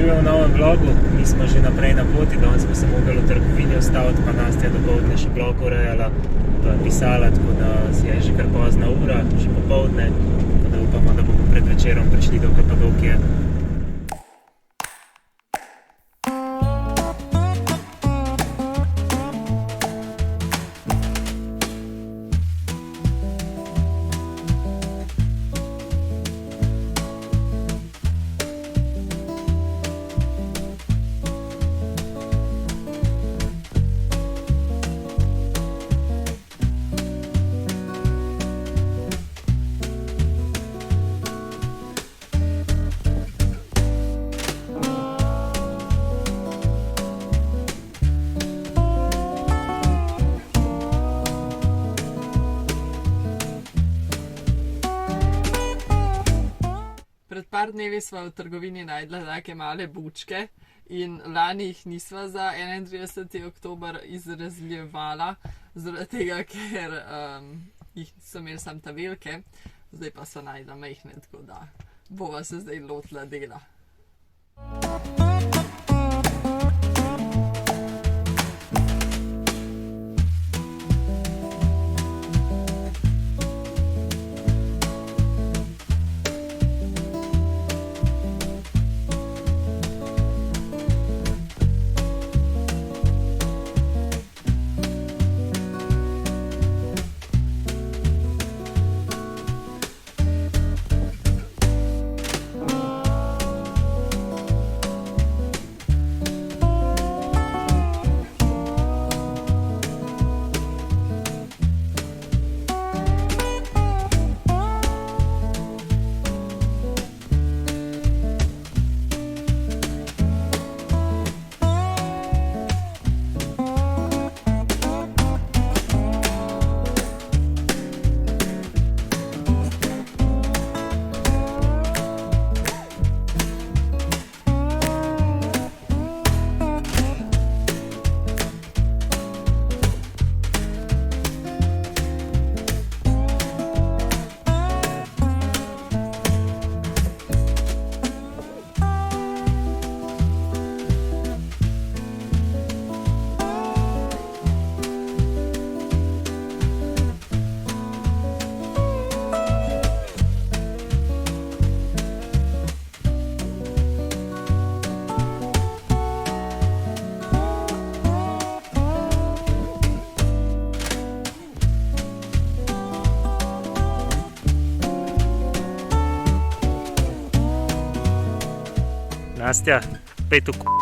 živijo v novem vlogu, mi smo že naprej na poti, danes smo se mogli v trgovini ustaviti, pa Nastja dopoldne še blog urejala, pa pisala, tako da je že kar pozna ura, že popoldne, tako da upamo, da bomo pred večerom prišli do Kapadokije. Pred par dnevi sva v trgovini najdla take male bučke in lani jih nisva za 31. oktober izrezljevala, zaradi tega, ker jih so imeli samo ta velike, zdaj pa sva najdla majhne, tako da bova se zdaj lotila dela. Nastja, pet v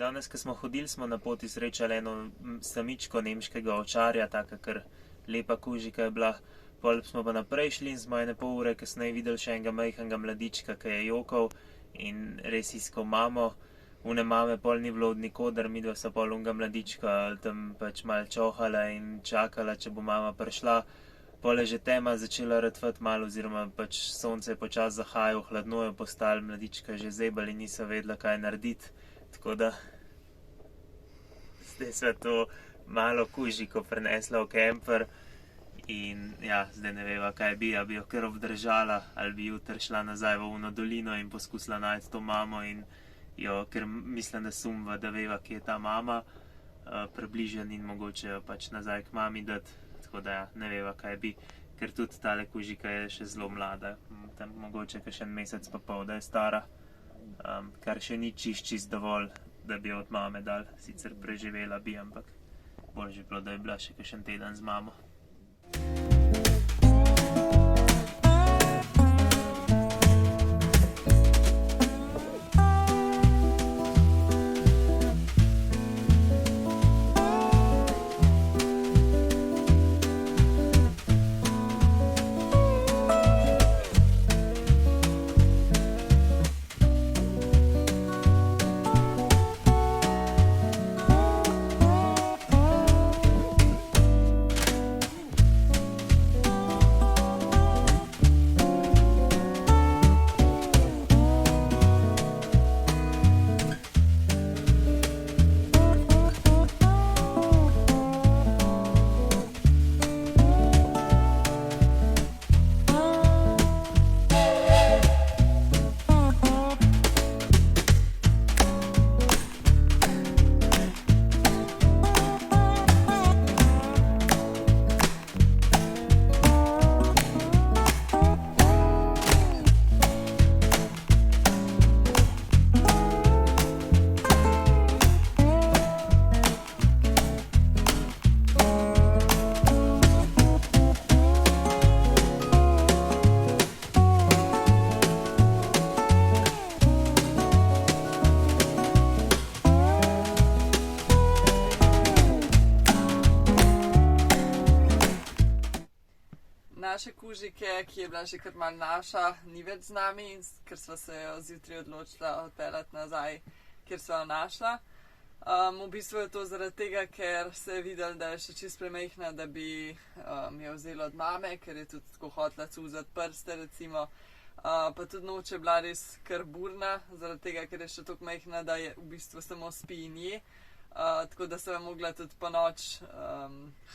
Danes, ko smo hodili, smo na poti srečali eno samičko nemškega ovčarja, taka kar lepa kužika je bila. Pol smo pa naprej šli in smo ene pol ure kasneje videli še enega majhnega mladička, ki je jokal in res iskal mamo. Une mame pol ni bilo od nikoder, midva sta pol unega mladička tam pač malo čohala in čakala, če bo mama prišla. Pol je že tema začela rtvati malo, oziroma pač sonce je počasi zahajalo, hladno je postalo, mladička že zebali in niso vedela, kaj narediti. Tako da zdaj sva to malo kužiko prinesla v kemper in ja, zdaj ne veva, kaj bi, a bi jo kar obdržala ali bi jutri šla nazaj v ono dolino in poskusila najti to mamo in jo, ker mislim, da sumva, da veva, kje je ta mama. približen in mogoče jo pač nazaj k mami dati. Tako da ja, ne veva, kaj bi, ker tudi tale kužika je še zelo mlada, tam mogoče kakšen mesec pa pol, da je stara, kar še ni čist dovolj, da bi jo od mame dal, sicer preživela bi, ampak bolj že bilo, da je bila še kakšen teden z mamo. Naše kužike, ki je bila že kar mal naša, ni več z nami, ker sva se jo zjutraj odločila odpeljati nazaj, kjer sva jo našla. V bistvu je to zaradi tega, ker se je videlo, da je še čist premehna, da bi jo vzela od mame, ker je tudi tako hotela cuzati prste, recimo. Pa tudi noč je bila res kar burna, zaradi tega, ker je še toliko mehna, da je v bistvu samo spi in je. Tako da se je mogla tudi po noč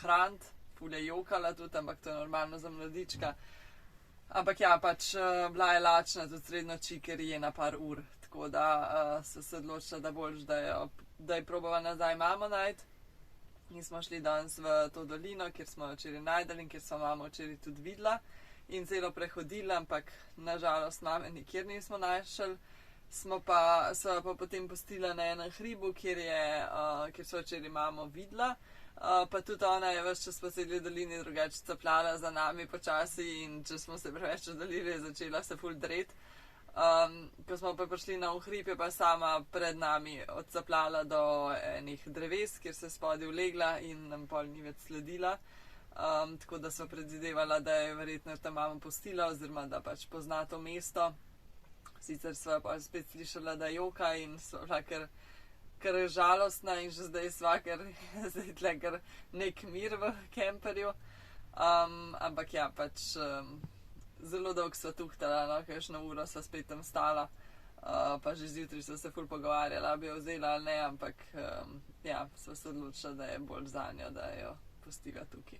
hraniti. Ful je jokala tudi, ampak to je normalno za mladička. Ampak ja, pač bila je lačna tudi sredi noči, ker je na par ur. Tako da so se odločila, da boljš, da je probala nazaj mamo najti. In smo šli danes v to dolino, kjer smo jo včeraj najdeli in kjer smo mamo včeraj tudi videla. In celo prehodila, ampak nažalost mame nikjer nismo našli. Sva pa potem pustila na enem hribu, kjer so včeraj mamo videla. Pa tudi ona je ves čas po celi dolini drugače capljala za nami počasi in če smo se preveč oddaljili, je začela se ful dret. Ko smo pa prišli na hrib, je pa sama pred nami odcapljala do enih dreves, kjer se je spodaj ulegla in nam pol ni več sledila. Tako da so predvidevala, da je verjetno tam mama pustila oziroma da pač pozna to mesto. Sicer sva pa spet slišala, da joka in sva bila kar je žalostna in že zdaj sva, ker je zdaj tle kar nek mir v kemperju. Ampak ja, pač zelo dolgo sva tuhtala, no, kakšno uro sva spet tam stala. Pa že zjutraj sva se ful pogovarjala, bi jo vzela ali ne, ampak ja, sva se odločila, da je bolj zanjo, da jo pustiva tukaj.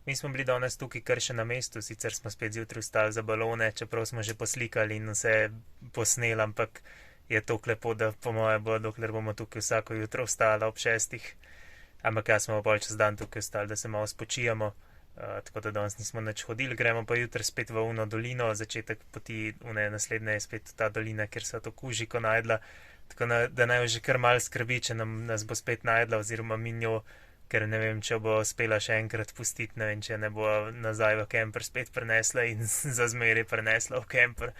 Mi smo bili danes tukaj kar še na mestu, sicer smo spet zjutraj vstali za balone, čeprav smo že poslikali in vse posneli, ampak je tako lepo, da po moje bo, dokler bomo tukaj vsako jutro vstala ob 6. Ampak ja, smo bolj čez dan tukaj ostali, da se malo spočijamo. Tako da danes nismo nič hodili, gremo pa jutri spet v Uno dolino, začetek poti Une naslednje je spet ta dolina, kjer se to kužiko najdla. Tako da naj jo že kar mal skrbi, če nas bo spet najdla oziroma mi njo, ker ne vem, če bo uspela še enkrat pustiti, ne vem, če ne bo nazaj v kemper spet prenesla in za zmeraj prenesla v kemper.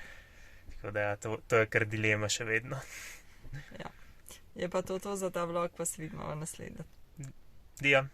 Tako da ja, to je kar dilema še vedno. Ja. Je pa to za ta vlog, pa se vidimo v naslednjem. Dio.